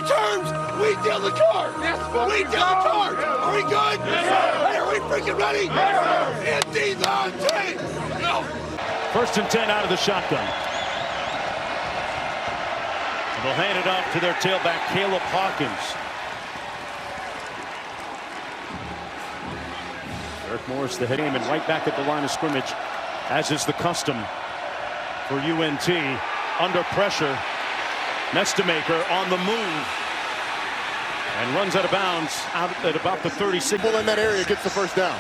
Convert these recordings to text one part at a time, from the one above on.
our terms, we deal the cards. We deal the cards. Are we good? Hey, are we freaking ready? Andy's on tape. No. 1st and 10 out of the shotgun. And they'll hand it off to their tailback, Caleb Hawkins. Eric Morris, the head aim, and right back at the line of scrimmage, as is the custom for UNT. Under pressure, Nestamaker on the move and runs out of bounds out at about the 36. In that area, gets the first down.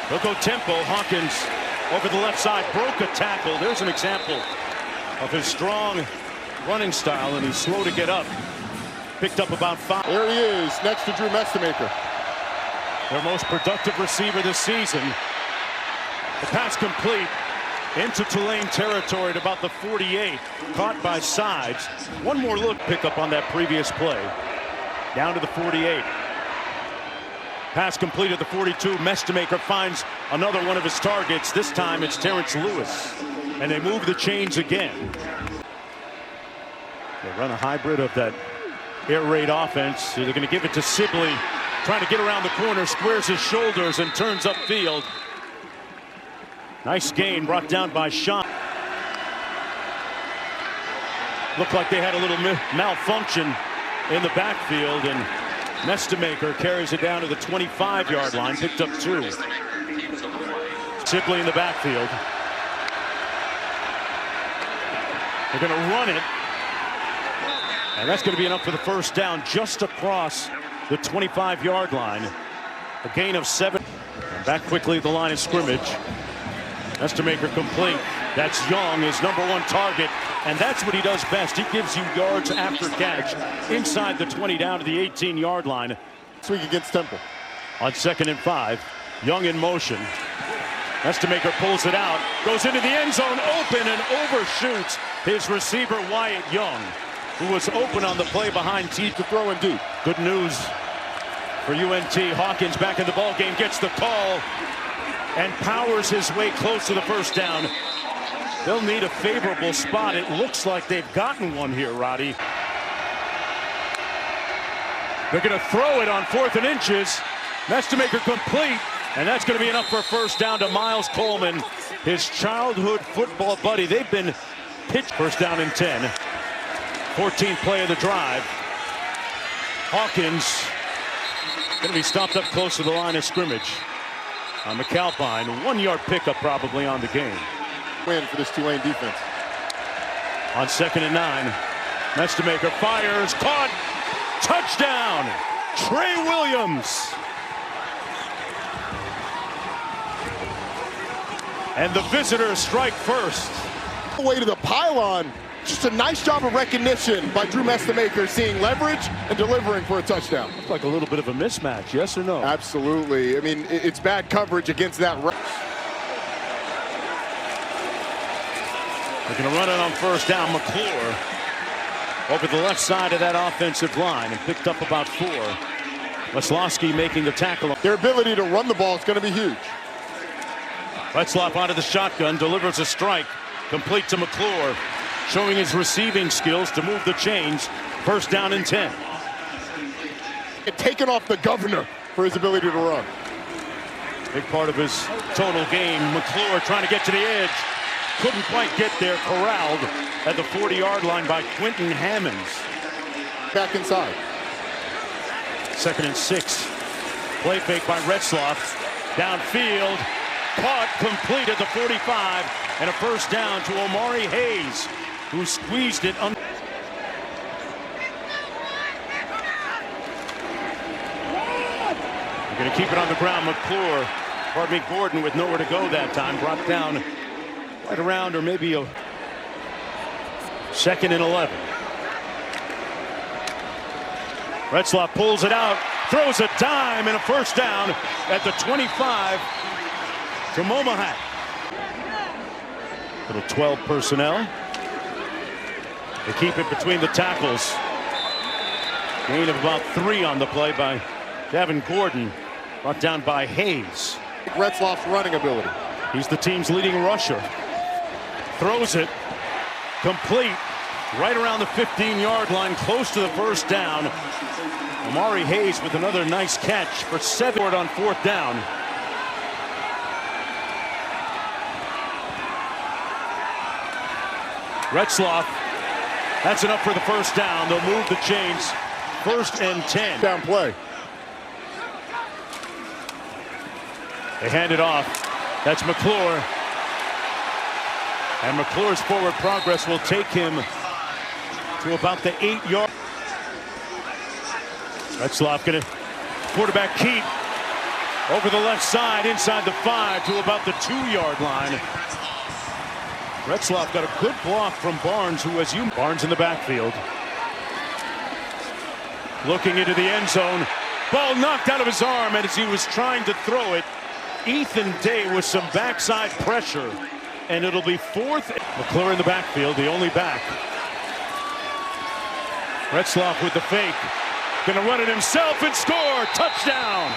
They'll go tempo. Hawkins over the left side, broke a tackle. There's an example of his strong running style, and he's slow to get up. Picked up about 5. There he is, next to Drew Nestamaker. Their most productive receiver this season. The pass complete into Tulane territory at about the 48. Caught by Sides. One more look pickup on that previous play. Down to the 48. Pass complete at the 42. Nestamaker finds another one of his targets. This time it's Terrence Lewis. And they move the chains again. They run a hybrid of that air raid offense. So they're going to give it to Sibley. Trying to get around the corner, squares his shoulders and turns upfield. Nice gain brought down by Sean. Looked like they had a little malfunction in the backfield, and Nestamaker carries it down to the 25-yard line, picked up 2. Sibley in the backfield. They're going to run it, and that's going to be enough for the first down just across the 25-yard line. A gain of 7. And back quickly at the line of scrimmage. Nestamaker complete. That's Young, his #1 target, and that's what he does best. He gives you yards after catch inside the 20 down to the 18-yard line. This week against Temple. On 2nd and 5, Young in motion. Nestamaker pulls it out, goes into the end zone, open, and overshoots his receiver Wyatt Young, who was open on the play behind T to throw and deep. Good news for UNT. Hawkins back in the ball game, gets the call and powers his way close to the first down. They'll need a favorable spot. It looks like they've gotten one here, Roddy. They're going to throw it on 4th and inches. Nestamaker complete, and that's going to be enough for a first down to Miles Coleman, his childhood football buddy. They've been pitched. First down and 10. 14th play of the drive. Hawkins going to be stopped up close to the line of scrimmage. On McAlpine, 1-yard pickup probably on the game. Win for this Tulane defense. On 2nd and 9, Nestamaker fires, caught, touchdown, Trey Williams. And the visitors strike first. Way to the pylon. Just a nice job of recognition by Drew Nestamaker, seeing leverage and delivering for a touchdown. Looks like a little bit of a mismatch, yes or no? Absolutely. I mean, it's bad coverage against that. They're going to run it on first down. McClure over the left side of that offensive line and picked up about 4. Weslowski making the tackle. Their ability to run the ball is going to be huge. Retzloff out of the shotgun, delivers a strike, complete to McClure, showing his receiving skills to move the chains. First down and 10. Taken off the governor for his ability to run. Big part of his total game. McClure trying to get to the edge. Couldn't quite get there, corralled at the 40-yard line by Quentin Hammonds. Back inside. 2nd and 6. Play fake by Retzloff. Downfield. Caught, complete at the 45. And a first down to Omari Hayes, who squeezed it. They're going to keep it on the ground. McClure, Gordon with nowhere to go that time. Brought down right around, or maybe a 2nd and 11. Retzloff pulls it out, throws a dime, and a first down at the 25 to Momahat. Little 12 personnel. They keep it between the tackles. Gain of about 3 on the play by Davin Gordon. Brought down by Hayes. Retzloff's running ability. He's the team's leading rusher. Throws it. Complete. right around the 15-yard line, close to the first down. Amari Hayes with another nice catch for 7 on 4th down. Retzloff, that's enough for the first down. They'll move the chains. 1st and 10. Down play. They hand it off. That's McClure. And McClure's forward progress will take him to about the 8-yard. Retzloff gonna quarterback keep over the left side inside the 5 to about the 2-yard line. Retzloff got a good block from Barnes, who, as you... Barnes in the backfield. Looking into the end zone. Ball knocked out of his arm, and as he was trying to throw it, Ethan Day with some backside pressure. And it'll be 4th. McClure in the backfield, the only back. Retzloff with the fake. Gonna run it himself and score. Touchdown.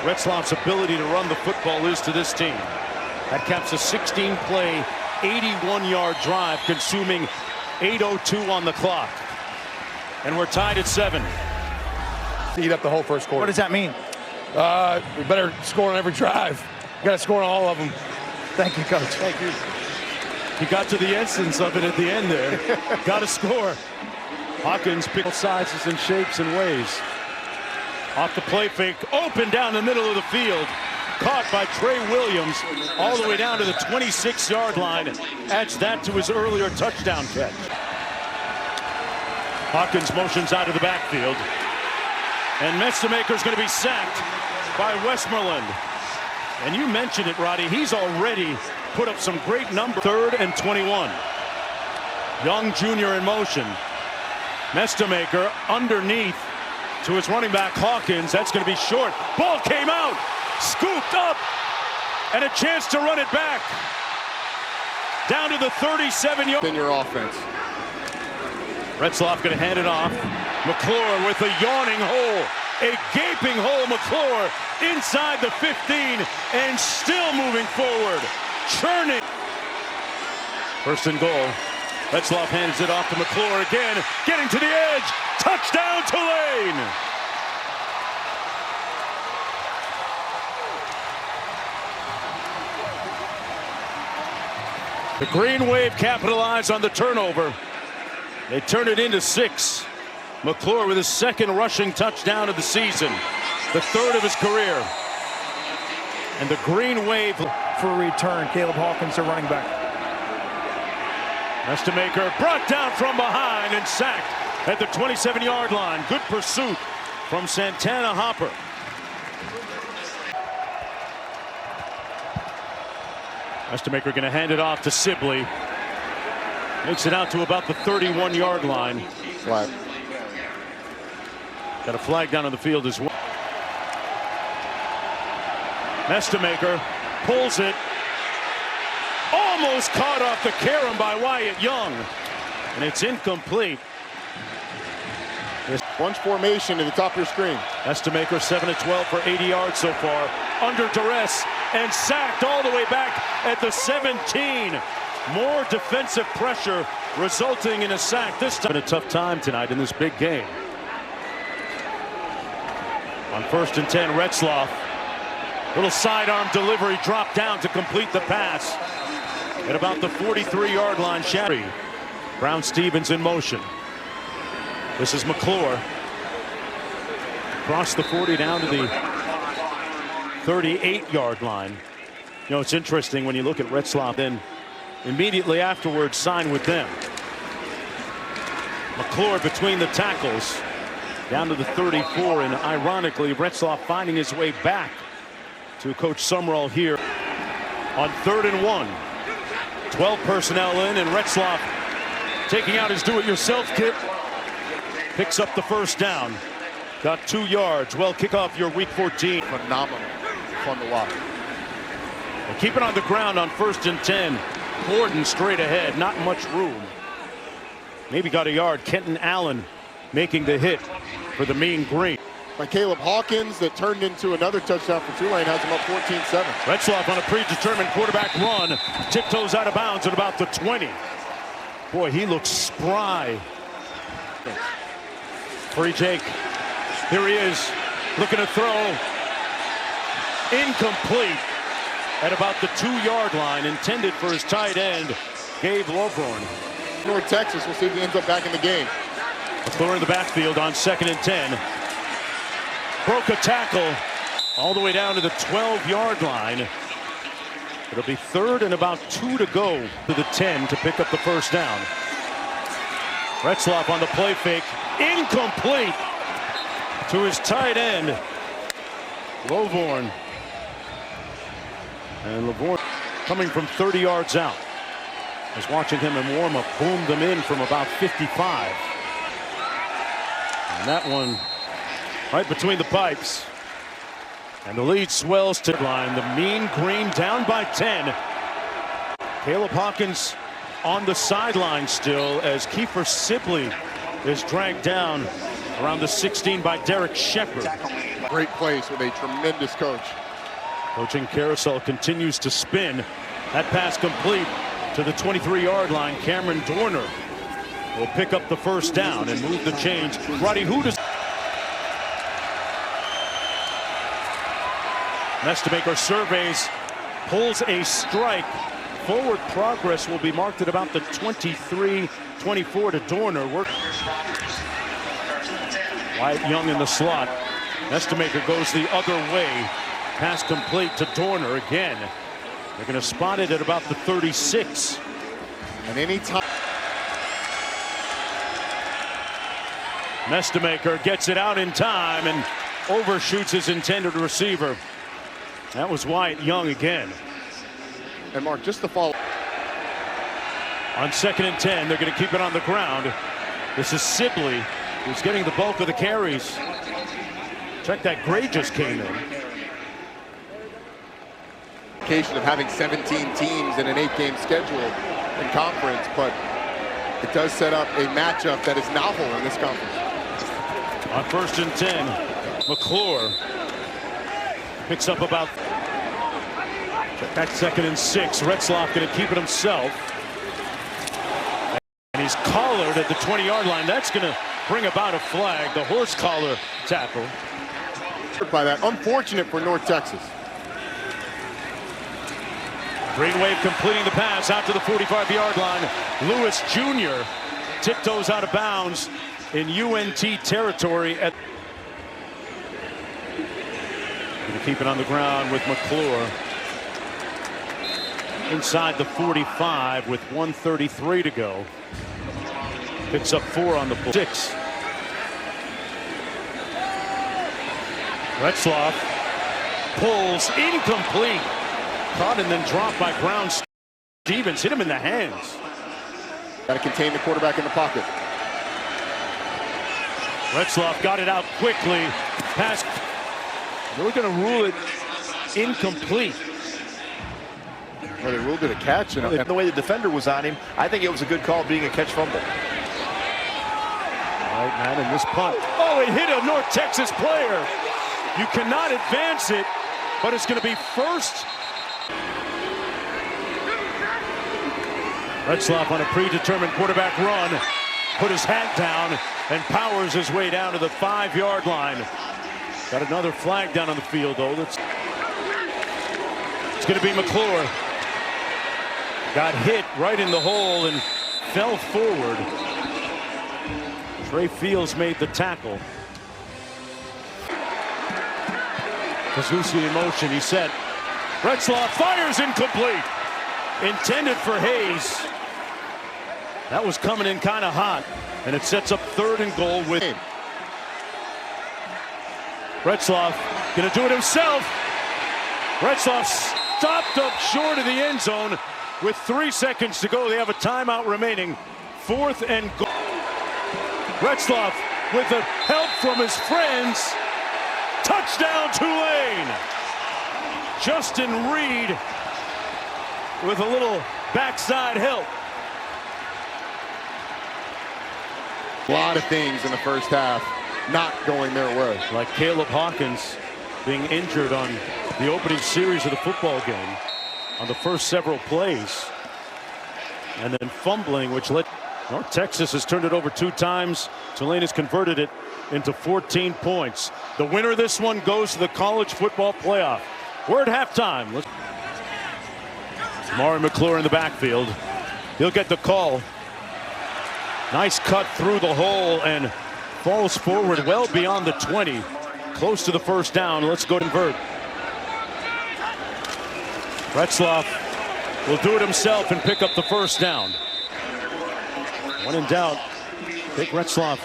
Retzloff's ability to run the football is to this team. That caps a 16-play, 81-yard drive, consuming 8:02 on the clock. And we're tied at 7. Eat up the whole first quarter. What does that mean? We better score on every drive. Got to score on all of them. Thank you, Coach. Thank you. He got to the essence of it at the end there. Got to score. Hawkins picked all sizes and shapes and ways. Off the play fake, open down the middle of the field. Caught by Trey Williams all the way down to the 26-yard line. Adds that to his earlier touchdown catch. Hawkins motions out of the backfield. And Mestamaker's going to be sacked by Westmoreland. And you mentioned it, Roddy. He's already put up some great numbers. 3rd and 21. Young Jr. in motion. Mestamaker underneath to his running back Hawkins. That's going to be short. Ball came out. Scooped up. And a chance to run it back. Down to the 37-yard. In your offense. Retzloff going to hand it off. McClure with a yawning hole. A gaping hole. McClure inside the 15 and still moving forward. Churning. 1st and goal. Retzloff hands it off to McClure again. Getting to the edge. Touchdown Tulane. The Green Wave capitalized on the turnover. They turn it into 6. McClure with his 2nd rushing touchdown of the season. The 3rd of his career. And the Green Wave For a return, Caleb Hawkins, the running back. Mestamaker brought down from behind and sacked at the 27-yard line. Good pursuit from Santana Hopper. Mestamaker going to hand it off to Sibley. Makes it out to about the 31-yard line. Flag. Got a flag down on the field as well. Mestamaker pulls it. Almost caught off the carom by Wyatt Young. And it's incomplete. Bunch formation at the top of your screen. Mestamaker 7 of 12 for 80 yards so far. Under duress and sacked all the way back at the 17. More defensive pressure resulting in a sack. This time a tough time tonight in this big game. On 1st and 10, Retzloff. Little sidearm delivery, drop down to complete the pass. At about the 43-yard line, Shattery. Brown Stevens in motion. This is McClure. Across the 40 down to the 38-yard line. You know, it's interesting when you look at Retzloff, then immediately afterwards signed with them. McClure between the tackles. Down to the 34, and ironically, Retzloff finding his way back to Coach Summerall here on 3rd and 1. 12 personnel in, and Retzloff taking out his do-it-yourself kit. Picks up the first down. Got 2 yards. Well, kick off your week 14. Phenomenal. Fun to watch. And keep it on the ground on 1st and 10. Gordon straight ahead. Not much room. Maybe got a yard. Kenton Allen making the hit for the Mean Green. by Caleb Hawkins that turned into another touchdown for Tulane, has them up 14-7. Retzloff on a predetermined quarterback run, tiptoes out of bounds at about the 20. Boy, he looks spry. Free Jake. Here he is, looking to throw. Incomplete at about the 2-yard line, intended for his tight end, Gabe Loveborn. North Texas, we'll see if he ends up back in the game. McClure in the backfield on 2nd and 10. Broke a tackle all the way down to the 12-yard line. It'll be 3rd and about 2 to go to the 10 to pick up the first down. Retzloff on the play fake, incomplete to his tight end, Loveborn. And Loveborn coming from 30 yards out. I was watching him in warm-up, boomed them in from about 55. And that one right between the pipes. And the lead swells to the line. The Mean Green down by 10. Caleb Hawkins on the sideline still as Kiefer Sibley is dragged down around the 16 by Derek Shepard. Great place with a tremendous coach. Coaching carousel continues to spin. That pass complete to the 23-yard line. Cameron Dorner will pick up the first down and move the change. Roddy Hudas. Nestamaker surveys, pulls a strike. Forward progress will be marked at about the 23-24 to Dorner. Wyatt Young in the slot. Nestamaker goes the other way. Pass complete to Dorner again. They're going to spot it at about the 36. And any time. Nestamaker gets it out in time and overshoots his intended receiver. That was Wyatt Young again. And Mark, just to follow. On 2nd and 10, they're going to keep it on the ground. This is Sibley, who's getting the bulk of the carries. Check that, Gray just came in. Of having 17 teams in an 8-game schedule in conference, but it does set up a matchup that is novel in this conference. On 1st and 10, McClure picks up about. That's 2nd and 6. Retzloff going to keep it himself. And he's collared at the 20-yard line. That's going to bring about a flag. The horse collar tackle. By that, unfortunate for North Texas. Green Wave completing the pass out to the 45-yard line. Lewis Jr. tiptoes out of bounds in UNT territory. Going to keep it on the ground with McClure. Inside the 45 with 1:33 to go. Picks up 4 on the 6. Retzloff pulls, incomplete. Caught and then dropped by Brown Stevens. Hit him in the hands. Got to contain the quarterback in the pocket. Retzloff got it out quickly. Pass. They're going to rule it incomplete. Well, they ruled it a catch. And the way the defender was on him, I think it was a good call being a catch fumble. All right, man, in this punt. Oh, it hit a North Texas player. You cannot advance it, but it's going to be first. Retzloff on a predetermined quarterback run, put his hat down and powers his way down to the 5-yard line. Got another flag down on the field, though. It's going to be McClure. Got hit right in the hole and fell forward. Trey Fields made the tackle. Kazusi in motion, he set. Retzloff fires incomplete. Intended for Hayes. That was coming in kind of hot, and it sets up 3rd and goal with Retzloff going to do it himself. Retzloff stopped up short of the end zone with 3 seconds to go. They have a timeout remaining. 4th and goal. Retzloff with the help from his friends. Touchdown Tulane. Justin Reed with a little backside help. A lot of things in the first half. not going their way. Like Caleb Hawkins being injured on the opening series of the football game on the first several plays, and then fumbling, which led North Texas has turned it over 2 times. Tulane has converted it into 14 points. The winner of this one goes to the college football playoff. We're at halftime. Mari McClure in the backfield. He'll get the call. Nice cut through the hole and falls forward well beyond the 20. Close to the first down. Let's go to convert. Retzloff will do it himself and pick up the first down. When in doubt, take Retzloff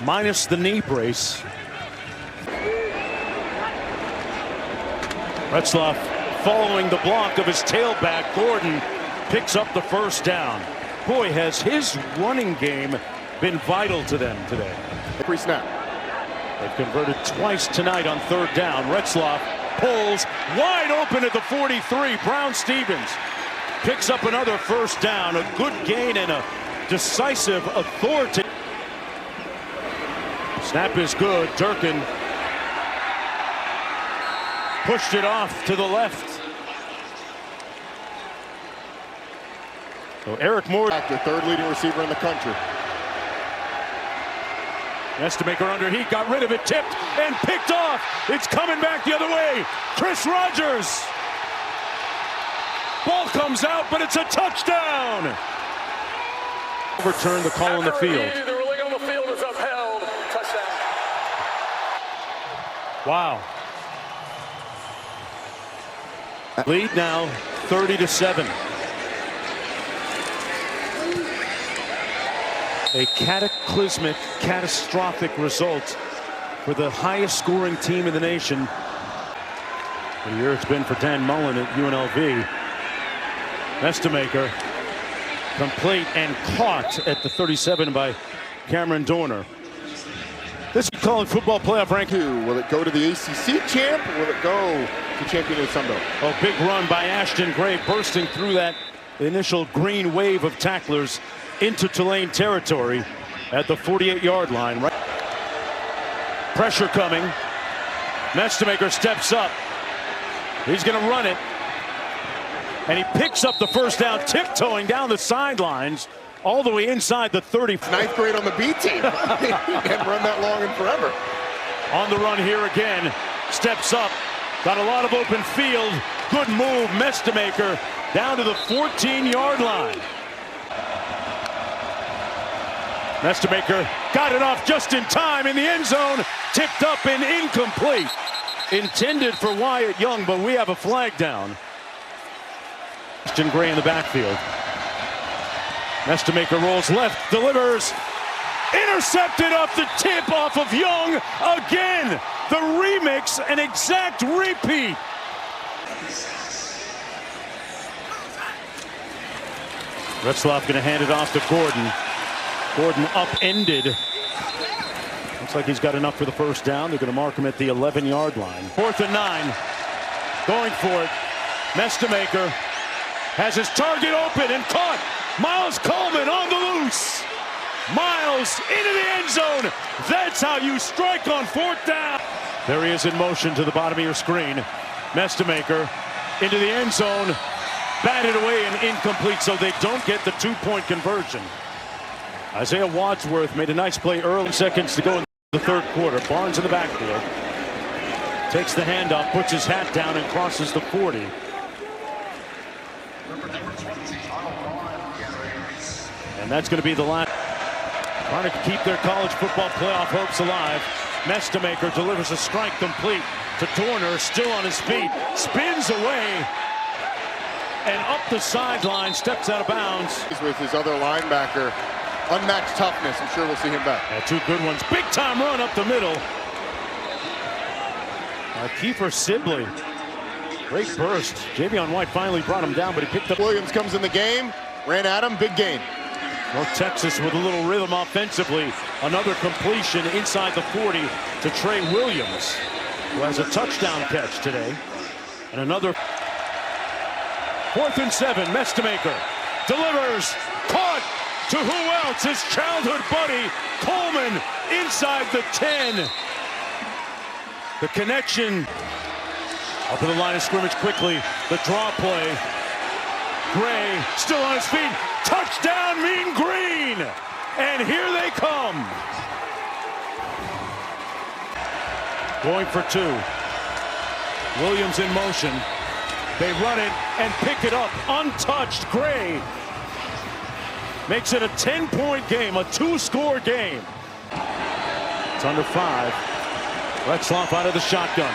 minus the knee brace. Retzloff following the block of his tailback. Gordon picks up the first down. Boy, has his running game been vital to them today. Pre-snap. They've converted twice tonight on 3rd down. Retzloff pulls wide open at the 43. Brown Stevens picks up another first down. A good gain and a decisive authority. Snap is good. Durkin pushed it off to the left. So Eric Moore, The 3rd leading receiver in the country. Estimaker under heat, got rid of it, tipped and picked off. It's coming back the other way. Chris Rogers. Ball comes out, but it's a touchdown. Overturn the call on the field. The ruling on the field is upheld. Touchdown. Wow. Lead now 30-7. A cataclysmic, catastrophic result for the highest scoring team in the nation. The year it's been for Dan Mullen at UNLV. Estimaker complete and caught at the 37 by Cameron Dorner. This is college football playoff ranking. Will it go to the ACC champ, or will it go to champion of the Sun Belt? A big run by Ashton Gray, bursting through that initial green wave of tacklers into Tulane territory at the 48-yard line. Right. Pressure coming. Estimaker steps up. He's going to run it. And he picks up the first down, tiptoeing down the sidelines all the way inside the 30. 9th grade on the B team. He hadn't run that long in forever. On the run here again. Steps up. Got a lot of open field. Good move. Estimaker down to the 14-yard line. Estimaker got it off just in time in the end zone. Tipped up and incomplete. Intended for Wyatt Young, but we have a flag down. Ashton Gray in the backfield. Estimaker rolls left, delivers. Intercepted off the tip off of Young again. The remix, an exact repeat. Retzloff going to hand it off to Gordon. Gordon upended. Looks like he's got enough for the first down. They're going to mark him at the 11-yard line. 4th and 9. Going for it. Estimaker has his target open and caught. Miles Coleman on the loose. Miles into the end zone. That's how you strike on 4th down. There he is in motion to the bottom of your screen. Estimaker into the end zone. Batted away and incomplete, so they don't get the 2-point conversion. Isaiah Wadsworth made a nice play early. Seconds to go in the 3rd quarter. Barnes in the backfield. Takes the handoff, puts his hat down, and crosses the 40. And that's going to be the last. Trying to keep their college football playoff hopes alive. Estimaker delivers a strike complete to Dorner, still on his feet. Spins away. And up the sideline, steps out of bounds. With his other linebacker. Unmatched toughness. I'm sure we'll see him back. 2 good ones. Big time run up the middle. Kiefer Sibley. Great burst. Javion White finally brought him down, but he picked up. Williams comes in the game. Ran at him. Big gain. North Texas with a little rhythm offensively. Another completion inside the 40 to Trey Williams, who has a touchdown catch today. And another 4th and 7. Estimaker delivers. Caught. to who else? His childhood buddy, Coleman, inside the 10. The connection up to the line of scrimmage quickly. The draw play. Gray still on his feet. Touchdown, Mean Green! And here they come. Going for two. Williams in motion. They run it and pick it up. Untouched. Gray makes it a 10-point game, a 2-score game. It's under 5. Retzloff out of the shotgun.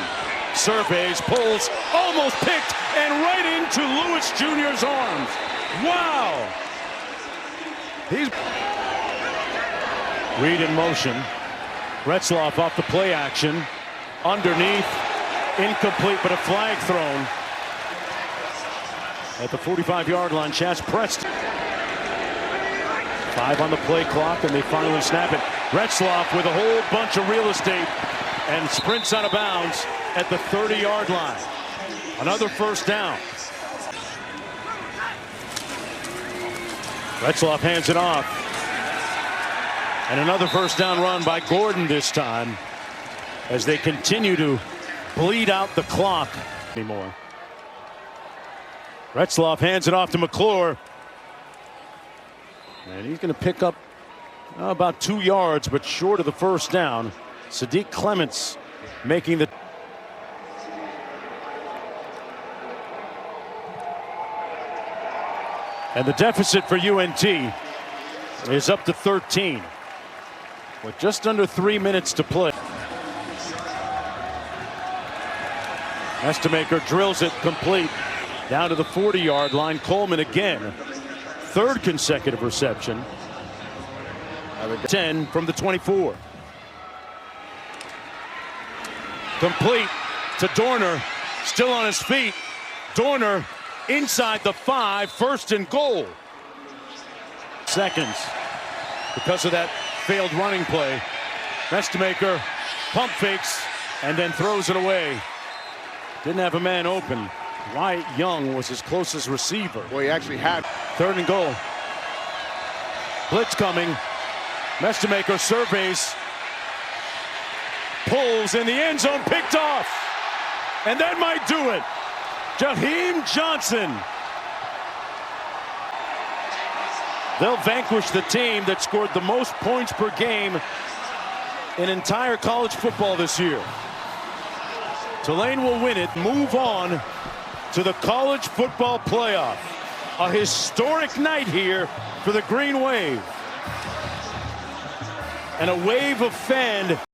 Surveys, pulls, almost picked, and right into Lewis Jr.'s arms. Wow! He's Reed in motion. Retzloff off the play action. Underneath, incomplete, but a flag thrown. At the 45-yard line, Chaz pressed. 5 on the play clock, and they finally snap it. Retzloff with a whole bunch of real estate and sprints out of bounds at the 30-yard line. Another first down. Retzloff hands it off. And another first down run by Gordon this time as they continue to bleed out the clock anymore. Retzloff hands it off to McClure. And he's going to pick up about 2 yards, but short of the first down. Sadiq Clements making the... And the deficit for UNT is up to 13 with just under 3 minutes to play. Estemaker drills it complete down to the 40-yard line. Coleman again, 3rd consecutive reception. 10 from the 24. Complete to Dorner, still on his feet. Dorner inside the 5, 1st and goal. Seconds because of that failed running play. Estemaker pump fakes and then throws it away. Didn't have a man open. Wyatt Young was his closest receiver. Well, he actually had 3rd and goal. Blitz coming. Estemaker surveys. Pulls in the end zone, picked off. And that might do it. Jaheim Johnson. They'll vanquish the team that scored the most points per game in entire college football this year. Tulane will win it, move on to the college football playoff. A historic night here for the Green Wave. And a wave of fan